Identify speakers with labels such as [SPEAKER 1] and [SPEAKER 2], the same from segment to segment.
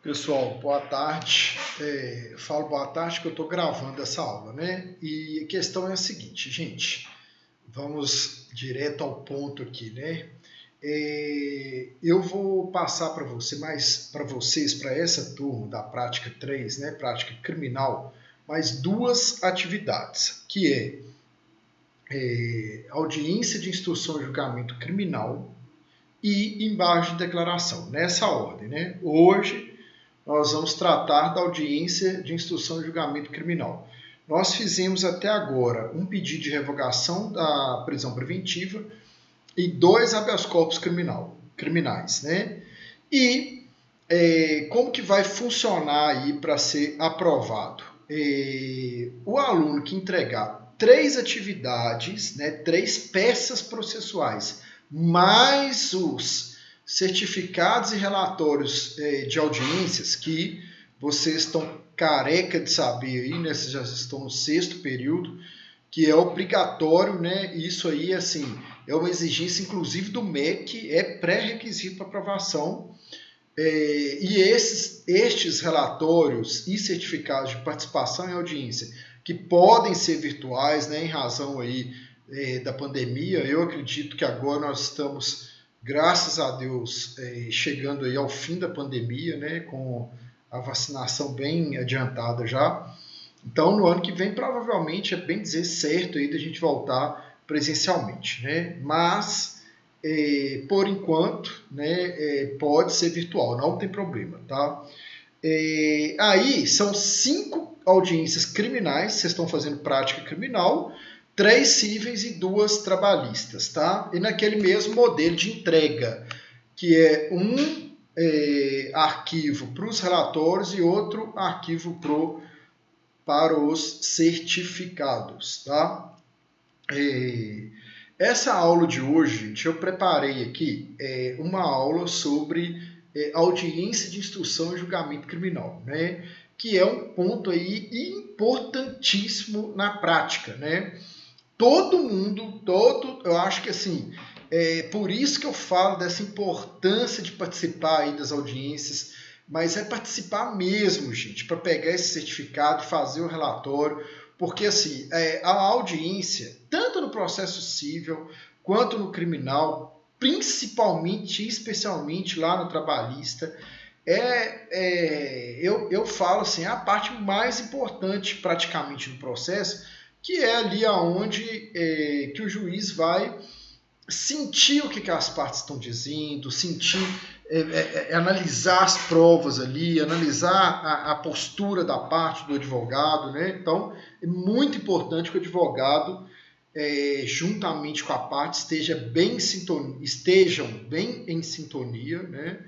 [SPEAKER 1] Pessoal, boa tarde. Eu falo boa tarde que eu estou gravando essa aula, né? E a questão é a seguinte, gente. Vamos direto ao ponto aqui, né? Eu vou passar para vocês, para essa turma da prática 3, né? Prática criminal, mais duas atividades, que audiência de instrução e julgamento criminal e embargos de declaração, nessa ordem, né? Hoje nós vamos tratar da audiência de instrução e julgamento criminal. Nós fizemos até agora um pedido de revogação da prisão preventiva e 2 habeas corpus criminais, né? E como que vai funcionar aí para ser aprovado? O aluno que entregar 3 atividades, né, 3 peças processuais, mais os certificados e relatórios de audiências que vocês estão careca de saber aí, né? Vocês já estão no 6º período, que é obrigatório, né? Isso aí, assim, é uma exigência, inclusive, do MEC, é pré-requisito para aprovação. E estes relatórios e certificados de participação em audiência, que podem ser virtuais, né, em razão aí da pandemia, eu acredito que agora nós estamos, graças a Deus, chegando aí ao fim da pandemia, né, com a vacinação bem adiantada já. Então, no ano que vem, provavelmente, é bem dizer certo aí da gente voltar presencialmente, né? Mas, por enquanto, né, pode ser virtual, não tem problema, tá? Aí, são 5 audiências criminais, vocês estão fazendo prática criminal, 3 cíveis e 2 trabalhistas, tá? E naquele mesmo modelo de entrega, que é um arquivo para os relatórios e outro arquivo para os certificados, tá? Essa aula de hoje, gente, eu preparei aqui uma aula sobre audiência de instrução e julgamento criminal, né? Que é um ponto aí importantíssimo na prática, né? Eu acho que assim, por isso que eu falo dessa importância de participar aí das audiências, mas é participar mesmo, gente, para pegar esse certificado, fazer o relatório, porque assim, a audiência, tanto no processo civil quanto no criminal, principalmente e especialmente lá no trabalhista, eu falo assim, é a parte mais importante praticamente do processo, que é ali aonde que o juiz vai sentir o que as partes estão dizendo, sentir, analisar as provas ali, analisar a postura da parte do advogado, né? Então, é muito importante que o advogado, juntamente com a parte, estejam bem em sintonia, né?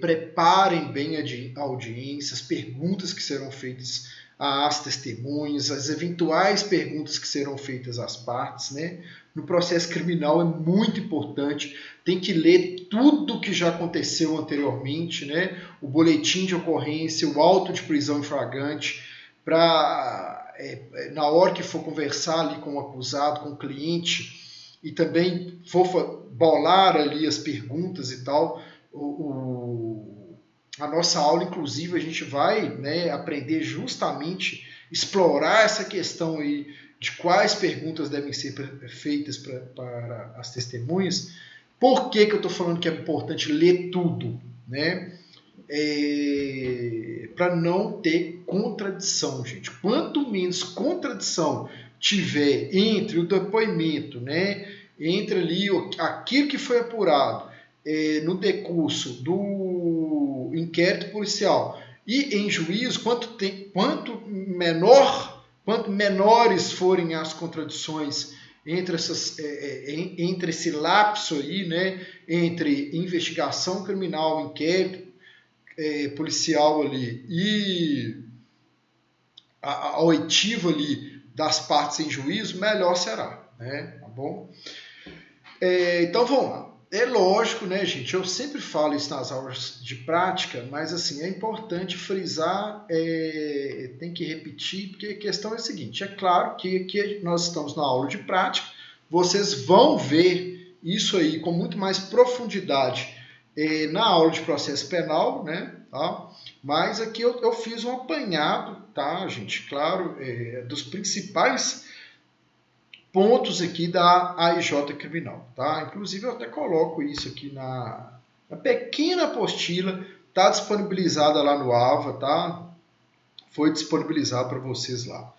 [SPEAKER 1] Preparem bem a audiência, as perguntas que serão feitas às testemunhas, as eventuais perguntas que serão feitas às partes, né? No processo criminal é muito importante, tem que ler tudo que já aconteceu anteriormente, né? O boletim de ocorrência, o auto de prisão em flagrante, para na hora que for conversar ali com o acusado, com o cliente, e também for bolar ali as perguntas e tal, a nossa aula, inclusive, a gente vai, né, aprender justamente, explorar essa questão aí de quais perguntas devem ser feitas para as testemunhas. Por que eu estou falando que é importante ler tudo, né? Para não ter contradição, gente. Quanto menos contradição tiver entre o depoimento, né, entre ali aquilo que foi apurado no decurso do inquérito policial e em juízo, quanto menores forem as contradições entre esse lapso aí, né, entre investigação criminal, inquérito policial ali e a oitiva ali das partes em juízo, melhor será, né? Tá bom? Então vamos lá. É lógico, né, gente? Eu sempre falo isso nas aulas de prática, mas assim, é importante frisar, tem que repetir, porque a questão é a seguinte: é claro que nós estamos na aula de prática, vocês vão ver isso aí com muito mais profundidade na aula de processo penal, né? Tá? Mas aqui eu fiz um apanhado, tá, gente? Claro, dos principais pontos aqui da AIJ Criminal, tá? Inclusive eu até coloco isso aqui na pequena apostila, tá disponibilizada lá no AVA, tá? Foi disponibilizado para vocês lá.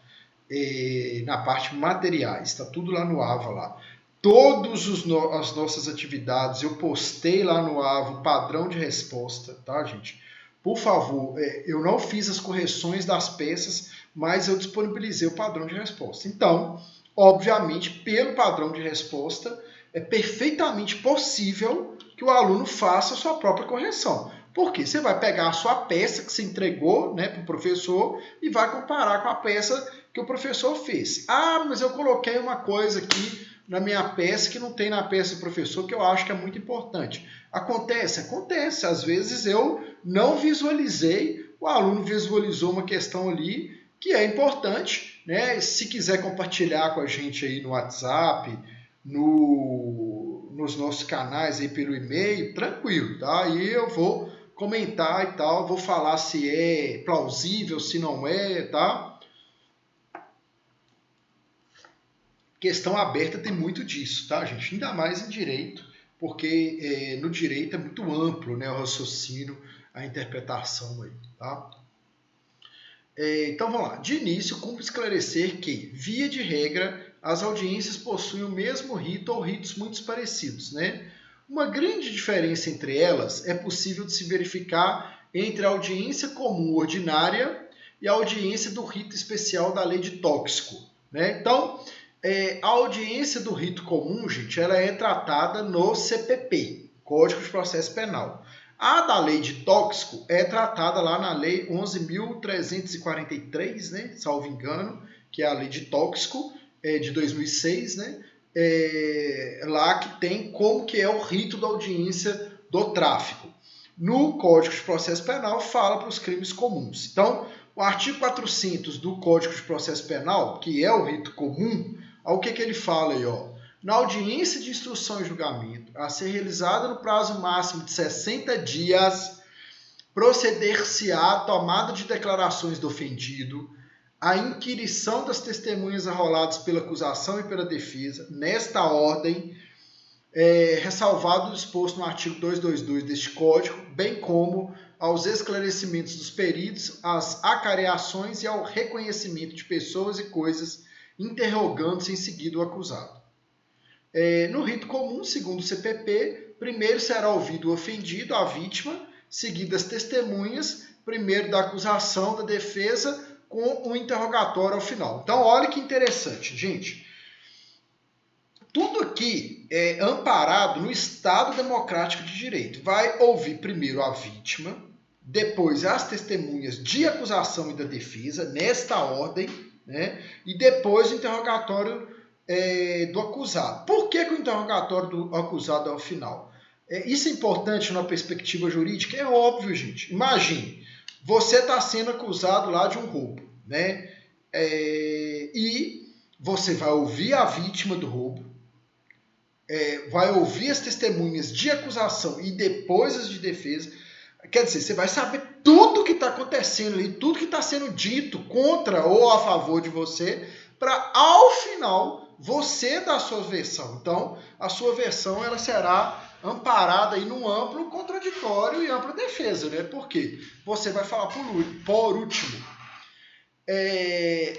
[SPEAKER 1] Na parte materiais, tá tudo lá no AVA lá. Todas as nossas atividades eu postei lá no AVA o padrão de resposta, tá, gente? Por favor, eu não fiz as correções das peças, mas eu disponibilizei o padrão de resposta. Então, obviamente, pelo padrão de resposta, é perfeitamente possível que o aluno faça a sua própria correção. Porque você vai pegar a sua peça que você entregou, né, para o professor e vai comparar com a peça que o professor fez. Ah, mas eu coloquei uma coisa aqui na minha peça que não tem na peça do professor, que eu acho que é muito importante. Acontece. Às vezes eu não visualizei, o aluno visualizou uma questão ali que é importante, né? Se quiser compartilhar com a gente aí no WhatsApp, nos nossos canais aí pelo e-mail, tranquilo, tá? Aí eu vou comentar e tal, vou falar se é plausível, se não é, tá? Questão aberta tem muito disso, tá, gente? Ainda mais em direito, porque no direito é muito amplo, né, o raciocínio, a interpretação aí, tá? Então vamos lá. De início, cumpre esclarecer que, via de regra, as audiências possuem o mesmo rito ou ritos muito parecidos, né? Uma grande diferença entre elas é possível de se verificar entre a audiência comum ordinária e a audiência do rito especial da lei de tóxico, né? Então, a audiência do rito comum, gente, ela é tratada no CPP, Código de Processo Penal. A da lei de tóxico é tratada lá na lei 11.343, né, salvo engano, que é a lei de tóxico de 2006, né, lá que tem como que é o rito da audiência do tráfico. No Código de Processo Penal fala para os crimes comuns. Então, o artigo 400 do Código de Processo Penal, que é o rito comum, o que ele fala aí, ó? Na audiência de instrução e julgamento, a ser realizada no prazo máximo de 60 dias, proceder-se-á à tomada de declarações do ofendido, a inquirição das testemunhas arroladas pela acusação e pela defesa, nesta ordem, ressalvado o disposto no artigo 222 deste Código, bem como aos esclarecimentos dos peritos, às acareações e ao reconhecimento de pessoas e coisas, interrogando-se em seguida o acusado. No rito comum, segundo o CPP, primeiro será ouvido o ofendido, a vítima, seguido as testemunhas, primeiro da acusação, da defesa, com um interrogatório ao final. Então, olha que interessante, gente. Tudo aqui é amparado no Estado Democrático de Direito. Vai ouvir primeiro a vítima, depois as testemunhas de acusação e da defesa, nesta ordem, né? E depois o interrogatório do acusado. Por que o interrogatório do acusado é o final? Isso é importante na perspectiva jurídica? É óbvio, gente. Imagine, você está sendo acusado lá de um roubo, né? E você vai ouvir a vítima do roubo, vai ouvir as testemunhas de acusação e depois as de defesa. Quer dizer, você vai saber tudo o que está acontecendo ali, tudo que está sendo dito contra ou a favor de você, para, ao final, você dar a sua versão. Então, a sua versão ela será amparada aí num amplo contraditório e ampla defesa, né? Por quê? Você vai falar por último.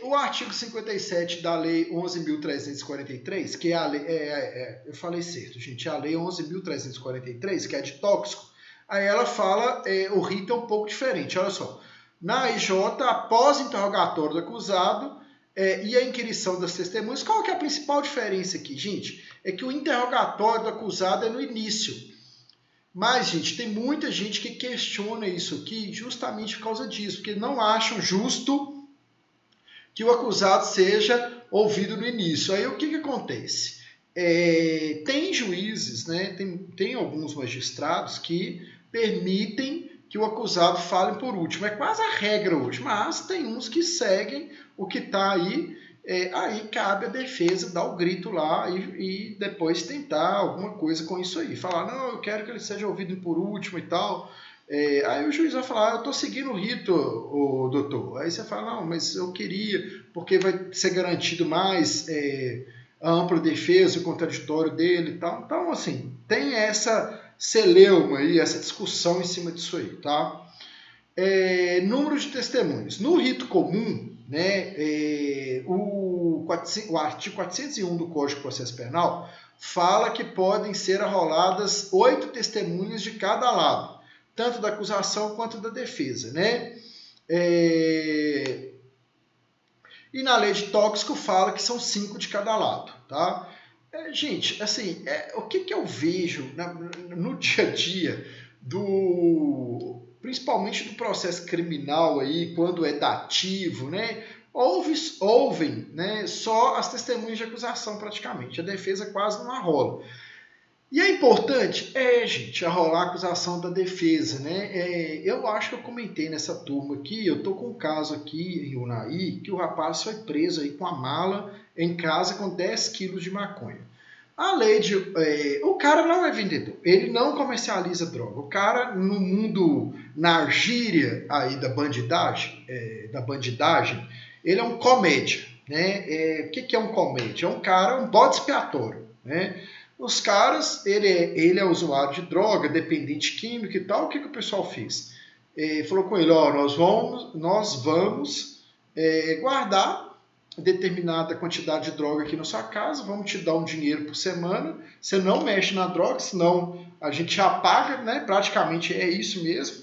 [SPEAKER 1] O artigo 57 da lei 11.343, que é a lei, eu falei certo, gente, a lei 11.343, que é de tóxico, aí ela fala, o rito é um pouco diferente, olha só. Na IJ, após o interrogatório do acusado e a inquirição das testemunhas, qual que é a principal diferença aqui, gente? É que o interrogatório do acusado é no início. Mas, gente, tem muita gente que questiona isso aqui justamente por causa disso, porque não acham justo que o acusado seja ouvido no início. Aí o que acontece? Tem juízes, né, tem alguns magistrados que permitem que o acusado fale por último. É quase a regra hoje, mas tem uns que seguem o que está aí aí cabe a defesa dar o grito lá e depois tentar alguma coisa com isso aí. Falar, não, eu quero que ele seja ouvido por último e tal. Aí o juiz vai falar, eu estou seguindo o rito, o doutor. Aí você fala, não, mas eu queria, porque vai ser garantido mais a ampla defesa, o contraditório dele e tal. Então, assim, tem essa celeuma aí, essa discussão em cima disso aí, tá? Número de testemunhas. No rito comum, né, o artigo 401 do Código de Processo Penal fala que podem ser arroladas 8 testemunhas de cada lado, tanto da acusação quanto da defesa, né? E na lei de tóxico fala que são 5 de cada lado, tá? Gente, assim, o que eu vejo no dia a dia principalmente do processo criminal aí, quando é dativo, né? Ouvem, né, só as testemunhas de acusação praticamente. A defesa quase não arrola. E é importante? Gente, arrolar a acusação da defesa, né? Eu acho que eu comentei nessa turma aqui, eu tô com um caso aqui em Unai, que o rapaz foi preso aí com a mala em casa com 10 quilos de maconha. A lei de... o cara não é vendedor, ele não comercializa droga. O cara, no mundo, na gíria aí da bandidagem, ele é um comédia, né? O que é um comédia? É um cara, um bode expiatório, né? Os caras, ele é usuário de droga, dependente químico e tal. O que o pessoal fez? Falou com ele, nós vamos guardar determinada quantidade de droga aqui na sua casa, vamos te dar um dinheiro por semana, você não mexe na droga, senão a gente já paga, né? Praticamente é isso mesmo.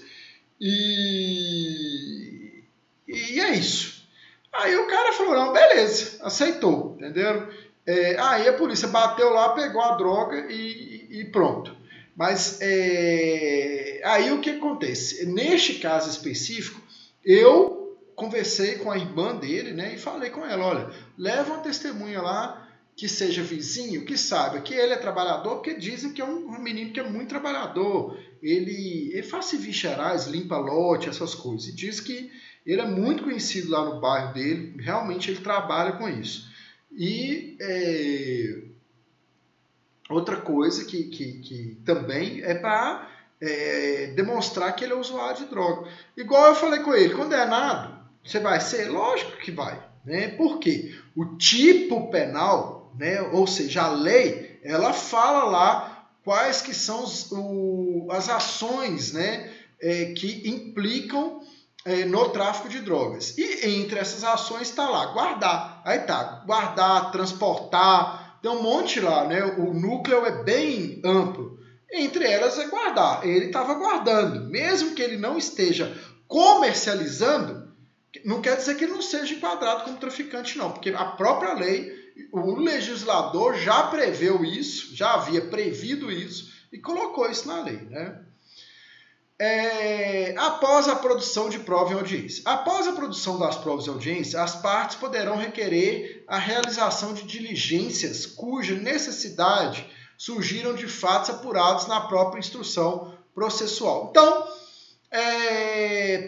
[SPEAKER 1] E é isso. Aí o cara falou, não, beleza, aceitou, entendeu? Aí a polícia bateu lá, pegou a droga e pronto. Mas aí o que acontece? Neste caso específico, eu conversei com a irmã dele, né, e falei com ela, olha, leva uma testemunha lá que seja vizinho, que saiba que ele é trabalhador, porque dizem que é um menino que é muito trabalhador, ele faz serviços gerais, limpa lote, essas coisas, e diz que ele é muito conhecido lá no bairro dele, realmente ele trabalha com isso. E outra coisa que também é para demonstrar que ele é usuário de droga. Igual eu falei com ele, condenado, você vai ser? Lógico que vai. Né? Por quê? O tipo penal, né? Ou seja, a lei, ela fala lá quais que são as ações, né? Que implicam no tráfico de drogas. E entre essas ações está lá, guardar. Aí tá, guardar, transportar, tem um monte lá, né? O núcleo é bem amplo. Entre elas é guardar. Ele estava guardando. Mesmo que ele não esteja comercializando, não quer dizer que ele não seja enquadrado como traficante, não. Porque a própria lei, o legislador já preveu isso, já havia prevido isso e colocou isso na lei, né? Após a produção de prova em audiência. Após a produção das provas em audiência, as partes poderão requerer a realização de diligências cuja necessidade surgiram de fatos apurados na própria instrução processual. Então,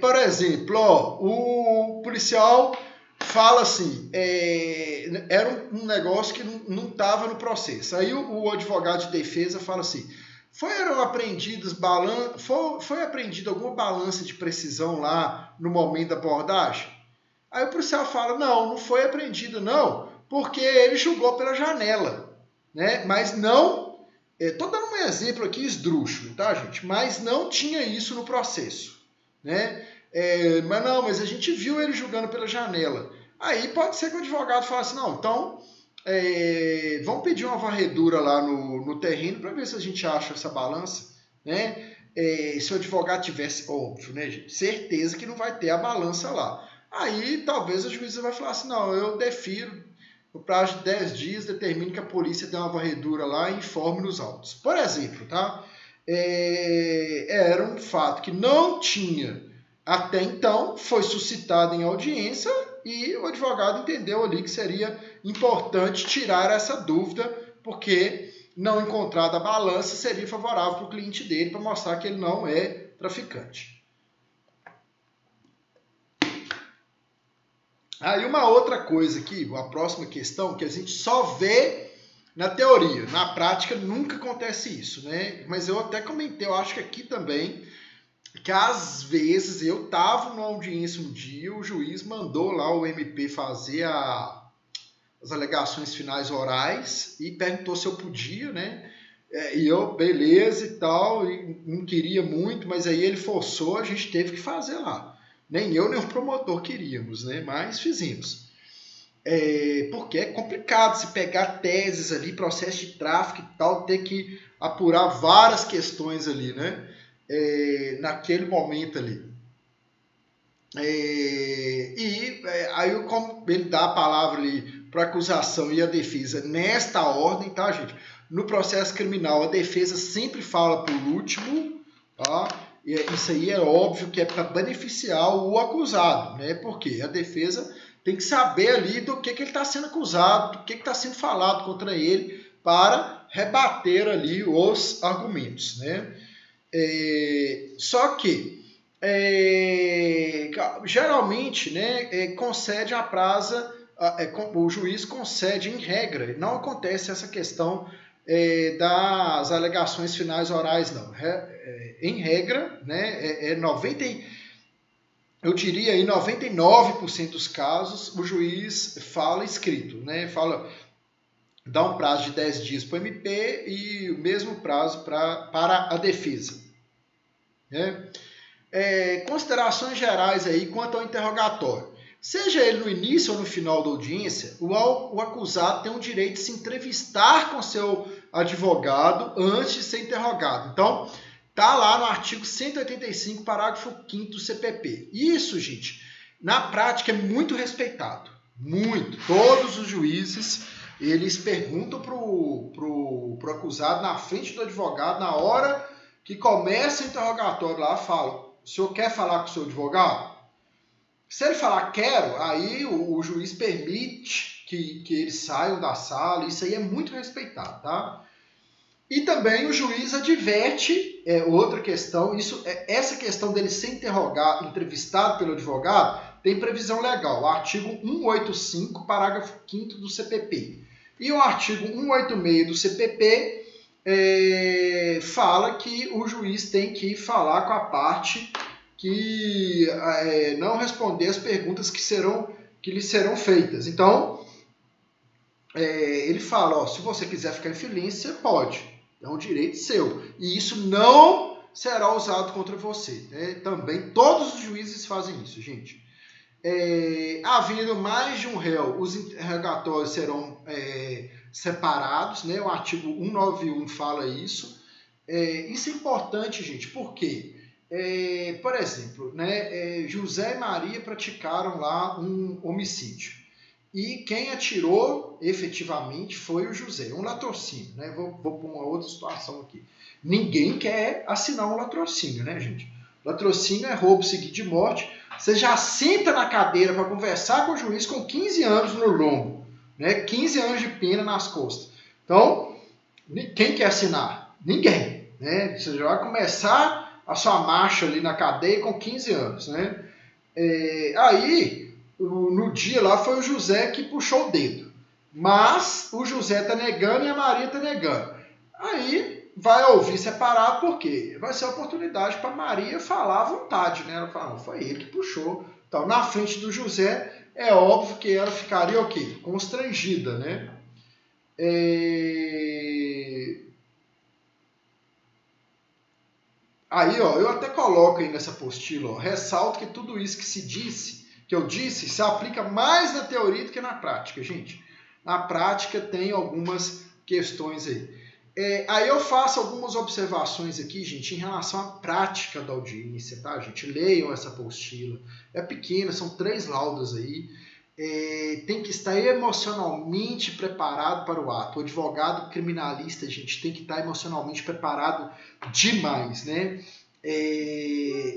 [SPEAKER 1] por exemplo, o policial fala assim, era um negócio que não estava no processo. Aí o advogado de defesa fala assim, foi apreendida alguma balança de precisão lá no momento da abordagem? Aí o policial fala, não foi apreendido não, porque ele julgou pela janela, né? Mas não, estou dando um exemplo aqui esdrúxulo, tá, gente? Mas não tinha isso no processo, né? Mas a gente viu ele julgando pela janela. Aí pode ser que o advogado fale assim, não, então vamos pedir uma varredura lá no terreno para ver se a gente acha essa balança, né? Se o advogado tivesse, óbvio, né, gente? Certeza que não vai ter a balança lá. Aí talvez a juíza vai falar assim, não, eu defiro, no prazo de 10 dias, determine que a polícia dê uma varredura lá e informe nos autos. Por exemplo, tá? Era um fato que não tinha até então, foi suscitado em audiência e o advogado entendeu ali que seria importante tirar essa dúvida, porque não encontrada a balança seria favorável para o cliente dele, para mostrar que ele não é traficante. Aí uma outra coisa aqui, a próxima questão, que a gente só vê na teoria, na prática nunca acontece isso, né? Mas eu até comentei, eu acho que aqui também, que às vezes eu estava numa audiência um dia, o juiz mandou lá o MP fazer as alegações finais orais e perguntou se eu podia, né? E eu, beleza e tal, e não queria muito, mas aí ele forçou, a gente teve que fazer lá. Nem eu, nem o promotor queríamos, né? Mas fizemos. Porque é complicado se pegar teses ali, processo de tráfico e tal, ter que apurar várias questões ali, né? Naquele momento ali. Aí, como ele dá a palavra ali para a acusação e a defesa nesta ordem, tá, gente? No processo criminal, a defesa sempre fala por último, tá? E isso aí é óbvio que é para beneficiar o acusado, né? Porque a defesa tem que saber ali do que ele está sendo acusado, do que está sendo falado contra ele, para rebater ali os argumentos, né? Só que geralmente, né, concede a praza, o juiz concede em regra, não acontece essa questão das alegações finais orais, não. Em regra, né, 90, eu diria aí 99% dos casos, o juiz fala escrito, né, dá um prazo de 10 dias para o MP e o mesmo prazo para a defesa. Né? Considerações gerais aí quanto ao interrogatório. Seja ele no início ou no final da audiência, o acusado tem o direito de se entrevistar com seu advogado antes de ser interrogado. Então, tá lá no artigo 185, parágrafo 5º do CPP. Isso, gente, na prática é muito respeitado. Muito. Todos os juízes, eles perguntam pro acusado na frente do advogado, na hora que começa o interrogatório lá, falam: o senhor quer falar com o seu advogado? Se ele falar quero, aí o juiz permite que eles saiam da sala. Isso aí é muito respeitado, tá? E também o juiz adverte, outra questão, essa questão dele ser entrevistado pelo advogado, tem previsão legal, o artigo 185, parágrafo 5º do CPP. E o artigo 186 do CPP fala que o juiz tem que falar com a parte que não responder as perguntas que lhe serão feitas. Então, ele fala, se você quiser ficar em silêncio, você pode. É um direito seu. E isso não será usado contra você. Né? Também todos os juízes fazem isso, gente. Havendo mais de um réu, os interrogatórios serão separados. Né? O artigo 191 fala isso. Isso é importante, gente, porque, por exemplo, né, José e Maria praticaram lá um homicídio. E quem atirou efetivamente foi o José, um latrocínio. Né? Vou para uma outra situação aqui. Ninguém quer assinar um latrocínio, né, gente? Latrocínio é roubo seguido de morte. Você já senta na cadeira para conversar com o juiz com 15 anos no lombo, né? 15 anos de pena nas costas. Então, quem quer assinar? Ninguém. Né? Você já vai começar a sua marcha ali na cadeia com 15 anos. Né? Aí, no dia lá, foi o José que puxou o dedo. Mas o José está negando e a Maria está negando. Aí vai ouvir separado, porque vai ser a oportunidade para Maria falar à vontade. Né? Ela fala, não, foi ele que puxou. Então, na frente do José, é óbvio que ela ficaria o quê? Constrangida, né? Aí, ó, eu até coloco aí nessa apostila, ó, ressalto que tudo isso que eu disse, se aplica mais na teoria do que na prática, gente. Na prática tem algumas questões aí. Aí eu faço algumas observações aqui, gente, em relação à prática da audiência, tá, gente? Leiam essa apostila. É pequena, são 3 laudas aí. Tem que estar emocionalmente preparado para o ato. O advogado criminalista, gente, tem que estar emocionalmente preparado demais, né?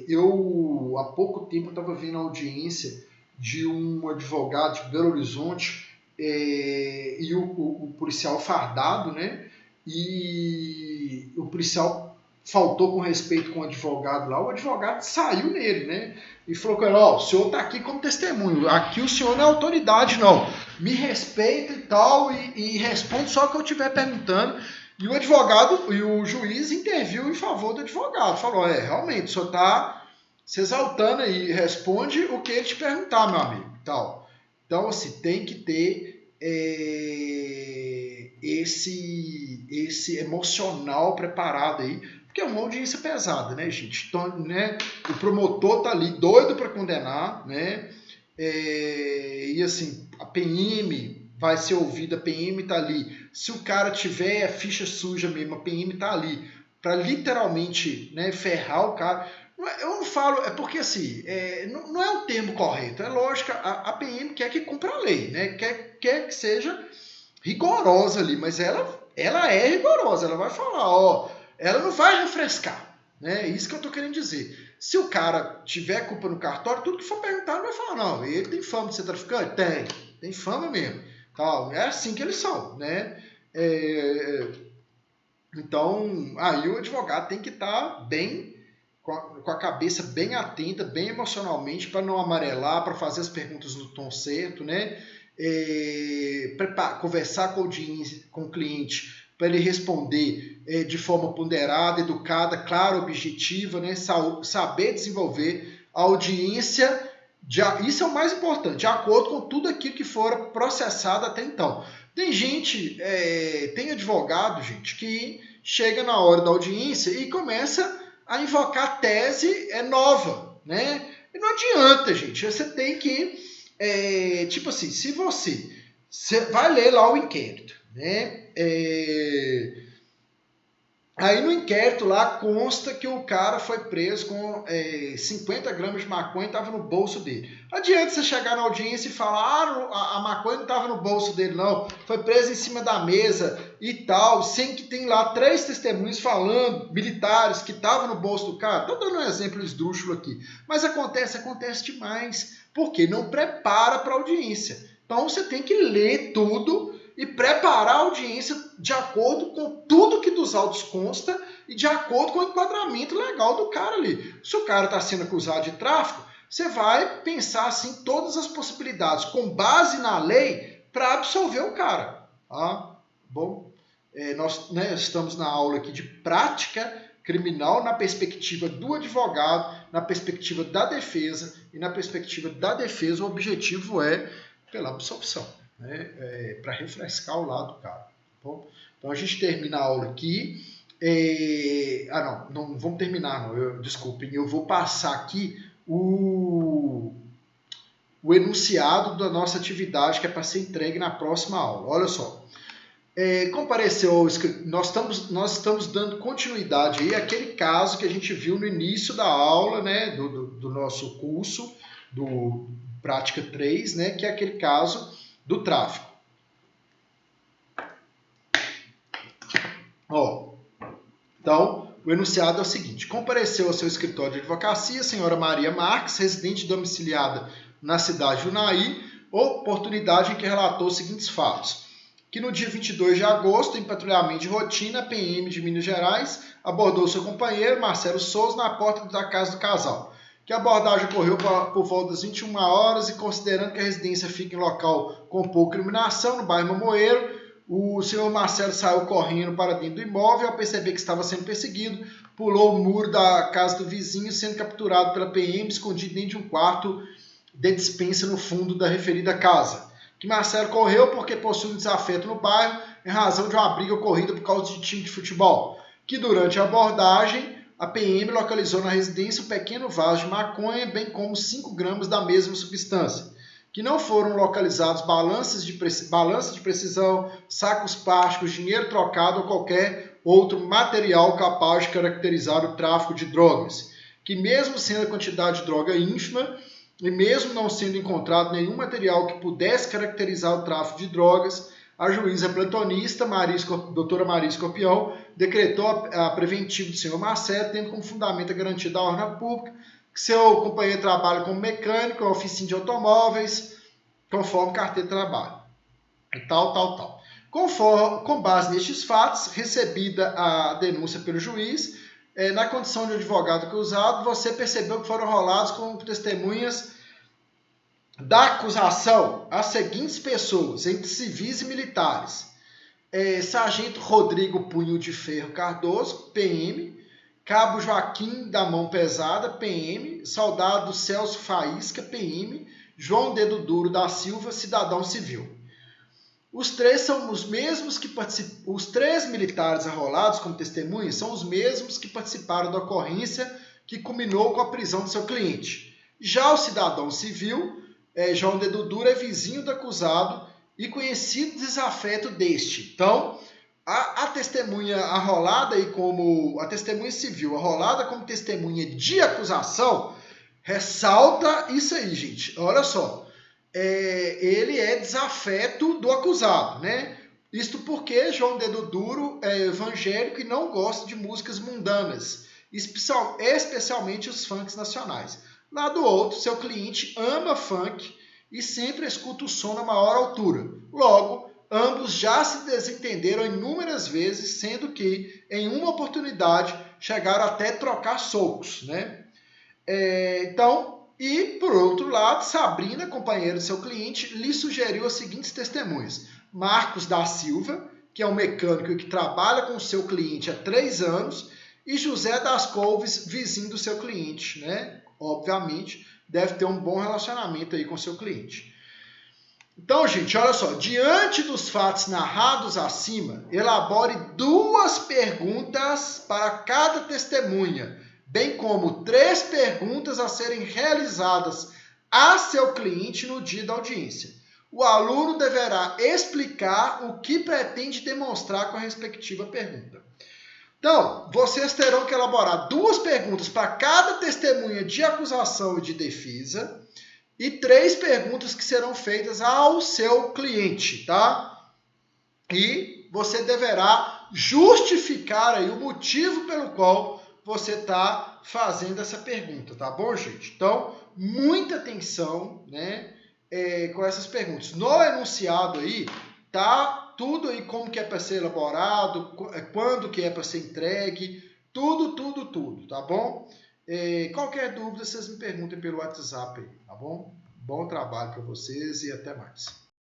[SPEAKER 1] Eu, há pouco tempo, estava vendo a audiência de um advogado de Belo Horizonte e o policial fardado, né? E o policial faltou com respeito com o advogado lá, o advogado saiu nele, né? E falou com ele, ó, o senhor tá aqui como testemunho, aqui o senhor não é autoridade não, me respeita e tal, e responde só o que eu estiver perguntando. E o advogado, e o juiz interviu em favor do advogado, falou, realmente, o senhor tá se exaltando aí, responde o que ele te perguntar, meu amigo, tal. Então, assim, tem que ter esse emocional preparado aí, porque é uma audiência pesada, né, gente? Então, né, o promotor tá ali doido para condenar, né? E assim, a PM vai ser ouvida, a PM tá ali. Se o cara tiver a ficha suja mesmo, a PM tá ali para literalmente, né, ferrar o cara. Eu não falo, é porque assim, não é o termo correto, é lógico, a PM quer que cumpra a lei, né? Quer que seja rigorosa ali, mas ela é rigorosa, ela vai falar, ó, ela não vai refrescar, né? É isso que eu tô querendo dizer. Se o cara tiver culpa no cartório, tudo que for perguntado vai falar, não, ele tem fama de ser traficante? Tem fama mesmo. Tal. É assim que eles são, né? Então, aí o advogado tem que estar bem, com a cabeça bem atenta, bem emocionalmente, para não amarelar, para fazer as perguntas no tom certo, né? Conversar com o cliente, para ele responder de forma ponderada, educada, clara, objetiva, né? Saber desenvolver a audiência, isso é o mais importante, de acordo com tudo aquilo que for processado até então. Tem gente, tem advogado, gente, que chega na hora da audiência e começa a invocar tese nova, né? E não adianta, gente. Você tem que, tipo assim, se você vai ler lá o inquérito, né? Aí no inquérito lá consta que o cara foi preso com 50 gramas de maconha e estava no bolso dele. Adianta você chegar na audiência e falar, a maconha não estava no bolso dele não, foi preso em cima da mesa e tal, sem que tem lá 3 testemunhos falando, militares, que estavam no bolso do cara. Estou dando um exemplo esdrúxulo aqui. Mas acontece demais, porque não prepara para a audiência. Então você tem que ler tudo e preparar a audiência de acordo com tudo que dos autos consta e de acordo com o enquadramento legal do cara ali. Se o cara está sendo acusado de tráfico, você vai pensar assim todas as possibilidades com base na lei para absolver o cara. Bom, nós estamos na aula aqui de prática criminal na perspectiva do advogado, na perspectiva da defesa, e na perspectiva da defesa o objetivo é pela absolvição. Para refrescar o lado do cara. Bom, então a gente termina a aula aqui. Não vamos terminar, não. Desculpem, eu vou passar aqui o enunciado da nossa atividade que é para ser entregue na próxima aula. Olha só. Compareceu, nós estamos dando continuidade aí àquele caso que a gente viu no início da aula, né, do nosso curso, do Prática 3, né, que é aquele caso do tráfico. Então, o enunciado é o seguinte: compareceu ao seu escritório de advocacia a senhora Maria Marques, residente domiciliada na cidade de Unai, oportunidade em que relatou os seguintes fatos: que no dia 22 de agosto, em patrulhamento de rotina, a PM de Minas Gerais abordou seu companheiro, Marcelo Souza, na porta da casa do casal. Que a abordagem ocorreu por volta das 21 horas e considerando que a residência fica em local com pouca iluminação, no bairro Mamoeiro, o senhor Marcelo saiu correndo para dentro do imóvel. Ao perceber que estava sendo perseguido, pulou o muro da casa do vizinho, sendo capturado pela PM, escondido dentro de um quarto de despensa no fundo da referida casa. Que Marcelo correu porque possui um desafeto no bairro em razão de uma briga ocorrida por causa de time de futebol. Que durante a abordagem, a PM localizou na residência um pequeno vaso de maconha, bem como 5 gramas da mesma substância. Que não foram localizados balanças de precisão, sacos plásticos, dinheiro trocado ou qualquer outro material capaz de caracterizar o tráfico de drogas. Que mesmo sendo a quantidade de droga ínfima, e mesmo não sendo encontrado nenhum material que pudesse caracterizar o tráfico de drogas, a juíza plantonista, doutora Maria Escorpião, decretou a preventiva do senhor Marcelo, tendo como fundamento a garantia da ordem pública, que seu companheiro trabalha como mecânico, oficina de automóveis, conforme carteira de trabalho. E tal. Com base nestes fatos, recebida a denúncia pelo juiz, na condição de advogado acusado, você percebeu que foram rolados como testemunhas da acusação as seguintes pessoas, entre civis e militares. Sargento Rodrigo Punho de Ferro Cardoso, PM, Cabo Joaquim da Mão Pesada, PM, Soldado Celso Faísca, PM, João Dedo Duro da Silva, cidadão civil. Os três são os mesmos que participam. Os três militares arrolados como testemunhas são os mesmos que participaram da ocorrência que culminou com a prisão do seu cliente. Já o cidadão civil, João Dedo Duro, é vizinho do acusado e conhecido desafeto deste. Então, a testemunha arrolada aí como a testemunha civil arrolada como testemunha de acusação ressalta isso aí, gente. Olha só. Ele é desafeto do acusado, né? Isto porque João Dedo Duro é evangélico e não gosta de músicas mundanas, especialmente os funks nacionais. Lá do outro, seu cliente ama funk e sempre escuta o som na maior altura. Logo, ambos já se desentenderam inúmeras vezes, sendo que, em uma oportunidade, chegaram até trocar socos, né? E, por outro lado, Sabrina, companheira do seu cliente, lhe sugeriu as seguintes testemunhas. Marcos da Silva, que é um mecânico que trabalha com o seu cliente há 3 anos, e José das Couves, vizinho do seu cliente, né? Obviamente, deve ter um bom relacionamento aí com o seu cliente. Então, gente, olha só. Diante dos fatos narrados acima, elabore 2 perguntas para cada testemunha, bem como 3 perguntas a serem realizadas a seu cliente no dia da audiência. O aluno deverá explicar o que pretende demonstrar com a respectiva pergunta. Então, vocês terão que elaborar 2 perguntas para cada testemunha de acusação e de defesa e 3 perguntas que serão feitas ao seu cliente, tá? E você deverá justificar aí o motivo pelo qual você está fazendo essa pergunta, tá bom, gente? Então, muita atenção, né, com essas perguntas. No enunciado aí, tá tudo aí como que é para ser elaborado, quando que é para ser entregue, tudo, tá bom? Qualquer dúvida, vocês me perguntem pelo WhatsApp aí, tá bom? Bom trabalho para vocês e até mais.